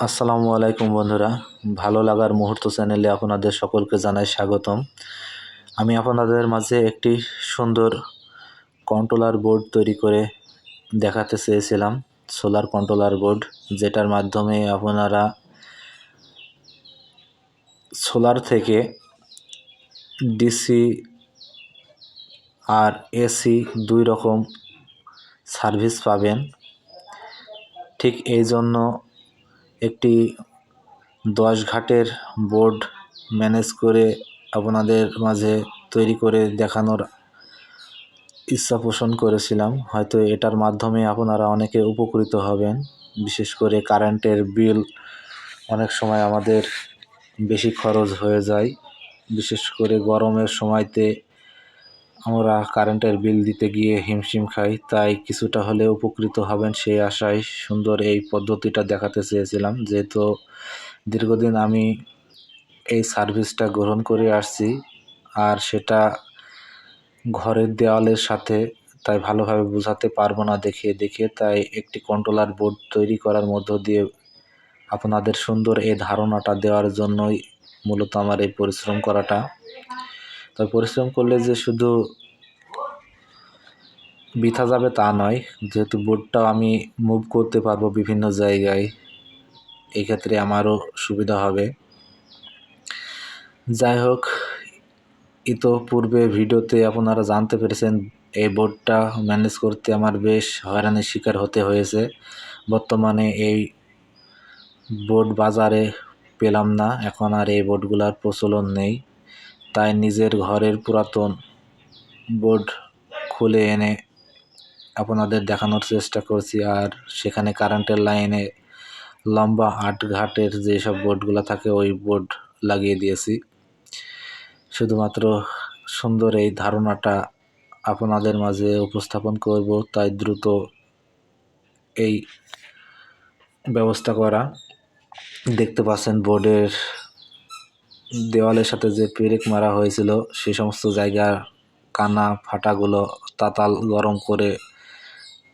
আসসালামু আলাইকুম বন্ধুরা, ভালো লাগার মুহূর্ত চ্যানেলে আপনাদের সকলকে জানাই স্বাগতম। আমি আপনাদের মাঝে একটি সুন্দর কন্ট্রোলার বোর্ড তৈরি করে দেখাতে চেয়েছিলাম। সোলার কন্ট্রোলার বোর্ড, যেটার মাধ্যমে আপনারা সোলার থেকে ডিসি আর এসি দুই রকম সার্ভিস পাবেন। ঠিক এই জন্য একটি 10 ঘাটের বোর্ড ম্যানেজ করে আপনাদের মাঝে তৈরি করে দেখানোর ইচ্ছা পোষণ করেছিলাম। হয়তো এটার মাধ্যমে আপনারা অনেকে উপকৃত হবেন। বিশেষ করে কারেন্টের বিল অনেক সময় আমাদের বেশি খরচ হয়ে যায়, বিশেষ করে গরমের সময়তে আমরা কারেন্টের বিল দিতে গিয়ে হিমশিম খাই। তাই কিছুটা হলে উপকৃত হবেন সেই আশায় সুন্দর এই পদ্ধতিটা দেখাতে চেয়েছিলাম। যেহেতু দীর্ঘদিন আমি এই সার্ভিসটা গ্রহণ করে আসছি, আর সেটা ঘরের দেওয়ালের সাথে, তাই ভালোভাবে বোঝাতে পারবো না দেখিয়ে তাই একটি কন্ট্রোলার বোর্ড তৈরি করার মধ্য দিয়ে আপনাদের সুন্দর এই ধারণাটা দেওয়ার জন্যই মূলত আমার এই পরিশ্রম করাটা। তবে পরিশ্রম করলে যে শুধু বৃথা যাবে তা নয়, যেহেতু বোর্ডটাও আমি মুভ করতে পারবো বিভিন্ন জায়গায়, এই ক্ষেত্রে আমারও সুবিধা হবে। যাই হোক, ইতোপূর্বে ভিডিওতে আপনারা জানতে পেরেছেন এই বোর্ডটা ম্যানেজ করতে আমার বেশ হয়রানির শিকার হতে হয়েছে। বর্তমানে এই বোর্ড বাজারে পেলাম না, এখন আর এই বোর্ডগুলোর প্রচলন নেই। তাই নিজের ঘরের পুরাতন বোর্ড খুলে এনে আপনাদের দেখানোর চেষ্টা করছি। আর সেখানে কারেন্টের লাইনে লম্বা 8 ঘাটের যেসব বোর্ডগুলো থাকে ওই বোর্ড লাগিয়ে দিয়েছি। শুধুমাত্র সুন্দর এই ধারণাটা আপনাদের মাঝে উপস্থাপন করব, তাই দ্রুত এই ব্যবস্থা করা। দেখতে পাচ্ছেন বোর্ডের দেওয়ালের সাথে যে পেরেক মারা হয়েছিল সেই সমস্ত জায়গা কানা ফাটাগুলো তাতাল গরম করে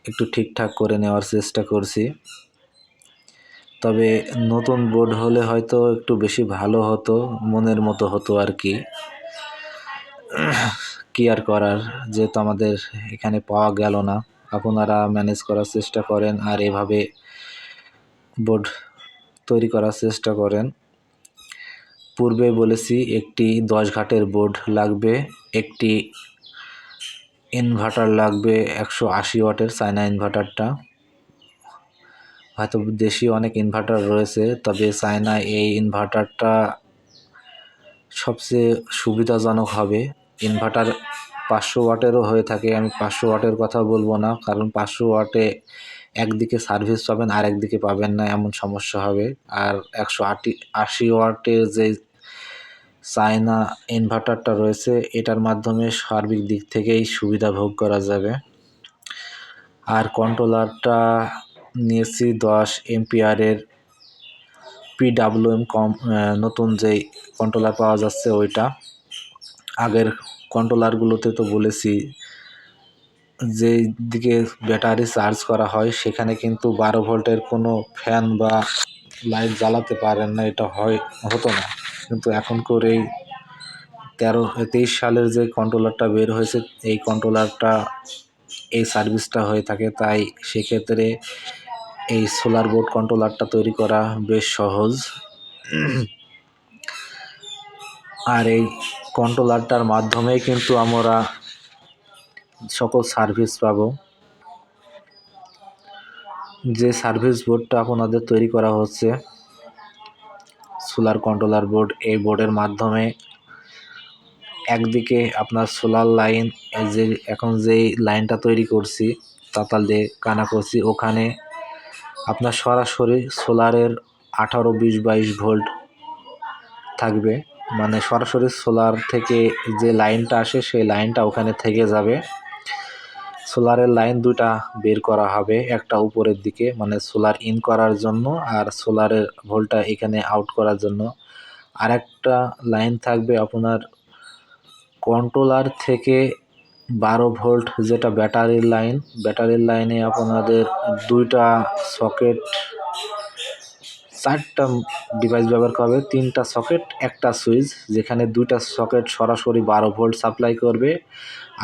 একটু ঠিকঠাক করে নেওয়ার চেষ্টা করছি। তবে নতুন বোর্ড হলে হয়তো একটু বেশি ভালো হতো, মনের মতো হতো আর কি। কি আর করার, যেহেতু আমাদের এখানে পাওয়া গেল না। আপনারা ম্যানেজ করার চেষ্টা করেন আর এভাবে বোর্ড তৈরি করার চেষ্টা করেন। পূর্বে বলেছি একটি 10 ঘাটের বোর্ড লাগবে, একটি ইনভার্টার লাগবে 180 ওয়াটের চায়না ইনভার্টারটা। হয়তো দেশি অনেক ইনভার্টার রয়েছে, তবে চায়না এই ইনভার্টারটা সবচেয়ে সুবিধাজনক হবে। ইনভার্টার 500 ওয়াটেরও হয়ে থাকে, আমি 500 ওয়াটের কথা বলবো না, কারণ 500 ওয়াটে একদিকে সার্ভিস পাবেন আর একদিকে পাবেন না, এমন সমস্যা হবে। আর 180 ওয়াটের যে চায়না ইনভার্টারটা রয়েছে এটার মাধ্যমে সার্বিক দিক থেকেই সুবিধা ভোগ করা যাবে। আর কন্ট্রোলারটা নিয়েছি 10 এম্পিয়ারের PWM নতুন যেই কন্ট্রোলার পাওয়া যাচ্ছে ওইটা। আগের কন্ট্রোলারগুলোতে তো বলেছি যেই দিকে ব্যাটারি চার্জ করা হয় সেখানে কিন্তু 12 ভোল্টের কোনো ফ্যান বা লাইট জ্বালাতে পারেন না, এটা হতো না। কিন্তু এখন করে এই 23 সালের যে কন্ট্রোলারটা বের হয়েছে এই কন্ট্রোলারটা এই সার্ভিসটা হয়ে থাকে। তাই সেক্ষেত্রে এই সোলার বোর্ড কন্ট্রোলারটা তৈরি করা বেশ সহজ। আর এই কন্ট্রোলারটার মাধ্যমেই কিন্তু আমরা সকল সার্ভিস পাবো। যে সার্ভিস বোর্ডটা আপনাদের তৈরি করা হচ্ছে সোলার কন্ট্রোলার বোর্ড, এই বোর্ডের মাধ্যমে একদিকে আপনার সোলার লাইন, যে এখন যেই লাইনটা তৈরি করছি তাতাল দিয়ে কানা করছি, ওখানে আপনার সরাসরি সোলারের 18, 20, 22 ভোল্ট থাকবে। মানে সরাসরি সোলার থেকে যে লাইনটা আসে সেই লাইনটা ওখানে থেকে যাবে। সোলারের লাইন দুটা বের করা হবে, একটা উপরের দিকে মানে সোলার ইন করার জন্য, আর সোলারের ভোল্টটা এখানে আউট করার জন্য। আর একটা লাইন থাকবে আপনার কন্ট্রোলার থেকে 12 ভোল্ট, যেটা ব্যাটারির লাইন। ব্যাটারির লাইনে আপনাদের দুইটা সকেট 4টা ডিভাইস ব্যবহার করা হবে, 3টা সকেট, একটা সুইচ, যেখানে 2টা সকেট সরাসরি 12 ভোল্ট সাপ্লাই করবে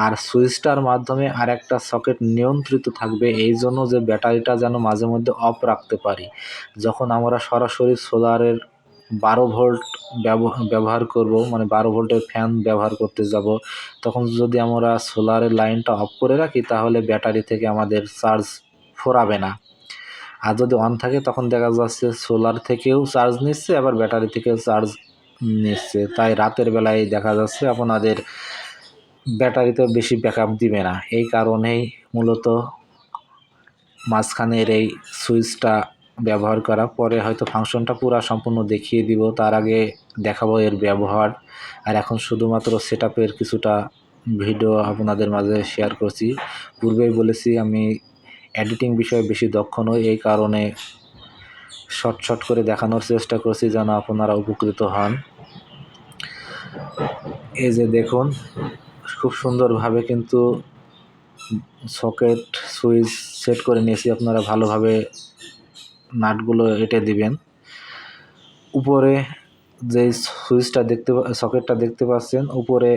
আর সুইচটার মাধ্যমে আর একটা সকেট নিয়ন্ত্রিত থাকবে, এই জন্য যে ব্যাটারিটা যেন মাঝে মধ্যে অফ রাখতে পারি। যখন আমরা সরাসরি সোলারের 12 ভোল্ট ব্যবহার করব, মানে 12 ভোল্টের ফ্যান ব্যবহার করতে যাব, তখন যদি আমরা সোলারের লাইনটা অফ করে রাখি তাহলে ব্যাটারি থেকে আমাদের চার্জ ফুরাবে না। আর যদি অন থাকে তখন দেখা যাচ্ছে সোলার থেকেও চার্জ নিচ্ছে, আবার ব্যাটারি থেকেও চার্জ নিচ্ছে। তাই রাতের বেলায় দেখা যাচ্ছে আপনাদের ব্যাটারিতে বেশি ব্যাকআপ দিবে না। এই কারণেই মূলত মাঝখানের এই সুইচটা ব্যবহার করা। পরে হয়তো ফাংশনটা পুরো সম্পূর্ণ দেখিয়ে দিব, তার আগে দেখাবো এর ব্যবহার। আর এখন শুধুমাত্র সেটআপের কিছুটা ভিডিও আপনাদের মাঝে শেয়ার করছি। পূর্বেই বলেছি আমি এডিটিং বিষয়ে বেশি দক্ষ নই, এই কারণে শর্ট করে দেখানোর চেষ্টা করছি যেন আপনারা উপকৃত হন। এই যে দেখুন, খুব সুন্দরভাবে কিন্তু সকেট সুইচ সেট করে নিয়েছি। আপনারা ভালোভাবে নাটগুলো এঁটে দিবেন। উপরে যে সুইচটা সকেটটা দেখতে পাচ্ছেন, উপরে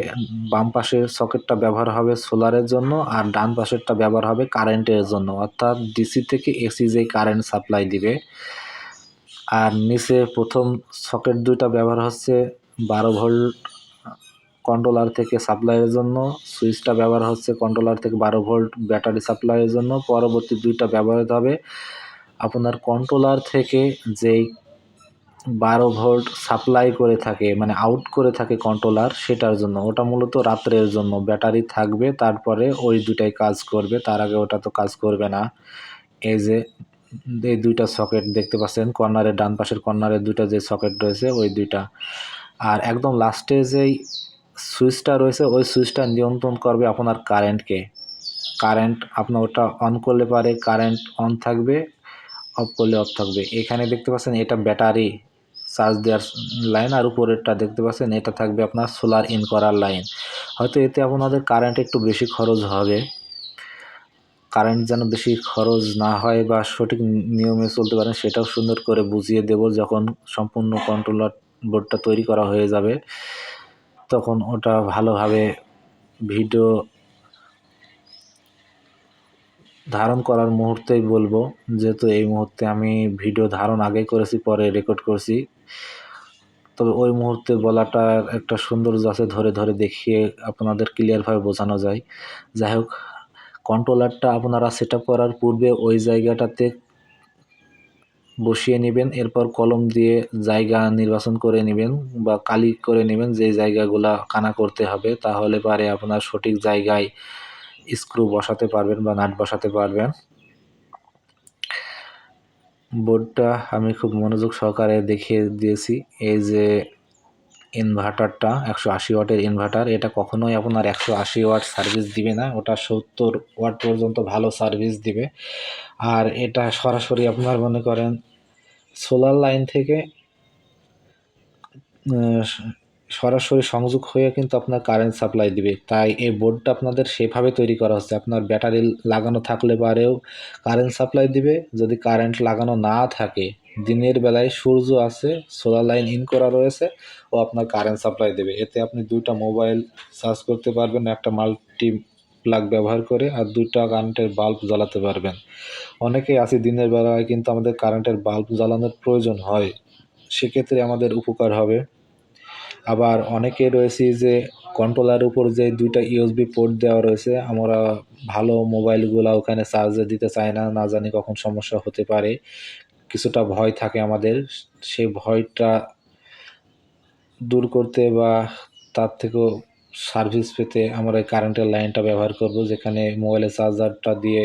বাম পাশের সকেটটা ব্যবহার হবে সোলারের জন্য আর ডান পাশেরটা ব্যবহার হবে কারেন্টের জন্য, অর্থাৎ ডিসি থেকে এসি যেই কারেন্ট সাপ্লাই দিবে। আর নিচে প্রথম সকেট 2টা ব্যবহার হচ্ছে 12 ভোল্ট কন্ট্রোলার থেকে সাপ্লাইয়ের জন্য, সুইচটা ব্যবহার হচ্ছে কন্ট্রোলার থেকে 12 ভোল্ট ব্যাটারি সাপ্লাইয়ের জন্য। পরবর্তী 2টা ব্যবহৃত হবে আপনার কন্ট্রোলার থেকে যেই 12 ভোল্ট সাপ্লাই করে থাকে, মানে আউট করে থাকে কন্ট্রোলার, সেটার জন্য। ওটা মূলত রাত্রের জন্য ব্যাটারি থাকবে, তারপরে ওই 2টাই কাজ করবে, তার আগে ওটা তো কাজ করবে না। এই যে এই 2টা সকেট দেখতে পাচ্ছেন, কর্নারের ডান পাশের কর্নারের 2টা যে সকেট রয়েছে ওই 2টা। আর একদম লাস্টে যেই সুইচটা রয়েছে ওই সুইচটা নিয়ন্ত্রণ করবে আপনার কারেন্টকে। কারেন্ট আপনার ওটা অন করলে পারে কারেন্ট অন থাকবে, অফ করলে অফ থাকবে। এখানে দেখতে পাচ্ছেন এটা ব্যাটারি চার্জ দেওয়ার লাইন, আর উপরেরটা দেখতে পাচ্ছেন এটা থাকবে আপনার সোলার ইন করার লাইন। হয়তো এতে আপনাদের কারেন্ট একটু বেশি খরচ হবে। কারেন্ট যেন বেশি খরচ না হয় বা সঠিক নিয়মে চলতে পারেন সেটাও সুন্দর করে বুঝিয়ে দেব যখন সম্পূর্ণ কন্ট্রোলার বোর্ডটা তৈরি করা হয়ে যাবে, তখন ওটা ভালোভাবে ভিডিও ধারণ করার মুহূর্তেই বলবো, যেহেতু এই মুহূর্তে আমি ভিডিও ধারণ আগে করেছি পরে রেকর্ড করছি। তবে ওই মুহূর্তে বলাটার একটা সৌন্দর্য আছে, ধরে দেখিয়ে আপনাদের ক্লিয়ারভাবে বোঝানো যায়। যাই হোক, কন্ট্রোলারটা আপনারা সেটআপ করার পূর্বে ওই জায়গাটাতে বসিয়ে নেবেন, এরপর কলম দিয়ে জায়গা নির্বাচন করে নেবেন বা কালি করে নেবেন যে জায়গাগুলা কানা করতে হবে, তাহলে পারে আপনার সঠিক জায়গায় স্ক্রু বসাতে পারবেন বা নাট বসাতে পারবেন। বোর্ডটা আমি খুব মনোযোগ সহকারে দেখিয়ে দিয়েছি। এই যে ইনভার্টারটা 180 ওয়াটের ইনভার্টার, এটা কখনোই আপনার 180 ওয়াট সার্ভিস দিবে না, ওটা 70 ওয়াট পর্যন্ত ভালো সার্ভিস দিবে। আর এটা সরাসরি আপনার মনে করেন সোলার লাইন থেকে সরাসরি সংযোগ হয়ে কিন্তু আপনার কারেন্ট সাপ্লাই দিবে। তাই এই বোর্ডটা আপনাদের সেভাবে তৈরি করা হচ্ছে, আপনার ব্যাটারি লাগানো থাকলে পারেও কারেন্ট সাপ্লাই দিবে, যদি কারেন্ট লাগানো না থাকে দিনের বেলায় সূর্য আছে, সোলার লাইন ইন করা রয়েছে, ও আপনার কারেন্ট সাপ্লাই দেবে। এতে আপনি 2টা মোবাইল চার্জ করতে পারবেন একটা মাল্টি প্লাগ ব্যবহার করে, আর 2টা কারেন্টের বাল্ব জ্বালাতে পারবেন। অনেকেই আছে দিনের বেলায় কিন্তু আমাদের কারেন্টের বাল্ব জ্বালানোর প্রয়োজন হয়, সেক্ষেত্রে আমাদের উপকার হবে। আবার অনেকে রয়েছে যে কন্ট্রোলারের উপর যে 2টা ইউএসবি পোর্ট দেওয়া রয়েছে, আমরা ভালো মোবাইলগুলো ওখানে চার্জে দিতে চাই না, না জানি কখন সমস্যা হতে পারে, কিছুটা ভয় থাকে আমাদের। সেই ভয়টা দূর করতে বা তার থেকেও সার্ভিস পেতে আমরা এই কারেন্টের লাইনটা ব্যবহার করব, যেখানে মোবাইলের চার্জারটা দিয়ে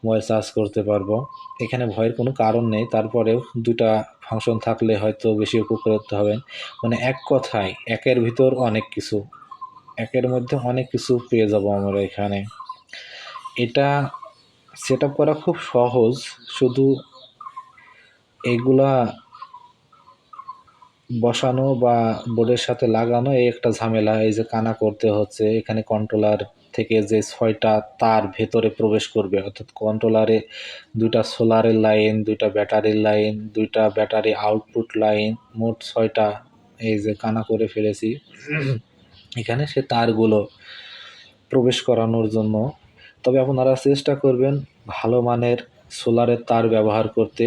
মোবাইল চার্জ করতে পারবো। এখানে ভয়ের কোনো কারণ নেই, তারপরেও 2টা ফাংশন থাকলে হয়তো বেশি উপকৃত হবেন। মানে এক কথায় একের ভিতর অনেক কিছু, একের মধ্যে অনেক কিছু পেয়ে যাব আমরা এখানে। এটা সেটআপ করা খুব সহজ, শুধু এইগুলা বসানো বা বোর্ডের সাথে লাগানো এই একটা ঝামেলা। এই যে কানা করতে হচ্ছে, এখানে কন্ট্রোলার থেকে যে 6টা তার ভেতরে প্রবেশ করবে, অর্থাৎ কন্ট্রোলারে 2টা সোলারের লাইন, 2টা ব্যাটারির লাইন, 2টা ব্যাটারি আউটপুট লাইন, মোট 6টা এই যে কানা করে ফেলেছি এখানে সে তারগুলো প্রবেশ করানোর জন্য। তবে আপনারা চেষ্টা করবেন ভালো মানের সোলারের তার ব্যবহার করতে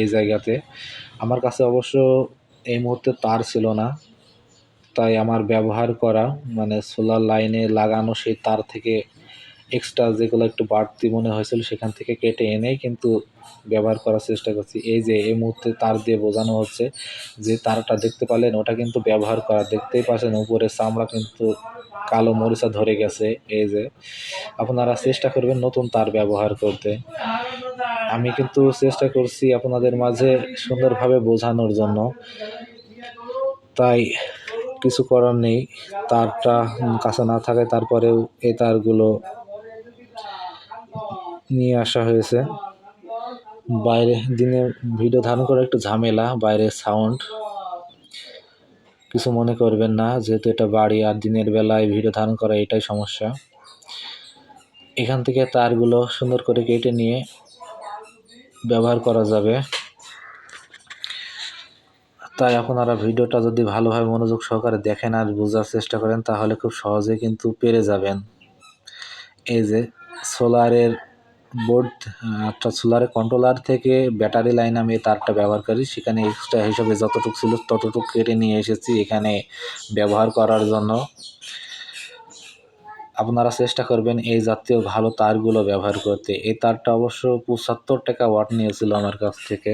এই জায়গাতে। আমার কাছে অবশ্য এই মুহূর্তে তার ছিল না, তাই আমার ব্যবহার করা মানে সোলার লাইনে লাগানো সেই তার থেকে এক্সট্রা যেগুলো একটু বাড়তি মনে হয়েছিল সেখান থেকে কেটে এনেই কিন্তু ব্যবহার করার চেষ্টা করছি। এই যে এই মুহূর্তে তার দিয়ে বোঝানো হচ্ছে, যে তারটা দেখতে পারলেন ওটা কিন্তু ব্যবহার করা, দেখতেই পাচ্ছেন উপরে চামড়া কিন্তু কালো মরিচা ধরে গেছে। এই যে আপনারা চেষ্টা করবেন নতুন তার ব্যবহার করতে। আমি কিন্তু চেষ্টা করছি আপনাদের মাঝে সুন্দরভাবে বোঝানোর জন্য, তাই কিছু করার নেই। তারটা কাছে না থাকায় তারপরেও এই তারগুলো নিয়ে আসা হয়েছে। বাইরে দিনে ভিডিও ধারণ করা একটু ঝামেলা, বাইরের সাউন্ড কিছু মনে করবেন না, যেহেতু এটা বাড়ি আর দিনের বেলায় ভিডিও ধারণ করা এটাই সমস্যা। এখান থেকে তারগুলো সুন্দর করে কেটে নিয়ে ব্যবহার করা যাবে। তাই আপনারা ভিডিওটা যদি ভালোভাবে মনোযোগ সহকারে দেখেন আর বোঝার চেষ্টা করেন তাহলে খুব সহজে কিন্তু পেরে যাবেন। এই যে সোলারের বোর্ড, অর্থাৎ সোলারের কন্ট্রোলার থেকে ব্যাটারি লাইন আমি এই তারটা ব্যবহার করি, সেখানে এক্সট্রা হিসাবে যতটুকু ছিল ততটুকু কেটে নিয়ে এসেছি এখানে ব্যবহার করার জন্য। আপনারা চেষ্টা করবেন এই জাতীয় ভালো তারগুলো ব্যবহার করতে। এই তারটা অবশ্য 75 টাকা ওয়াট নিয়েছিল আমার কাছ থেকে।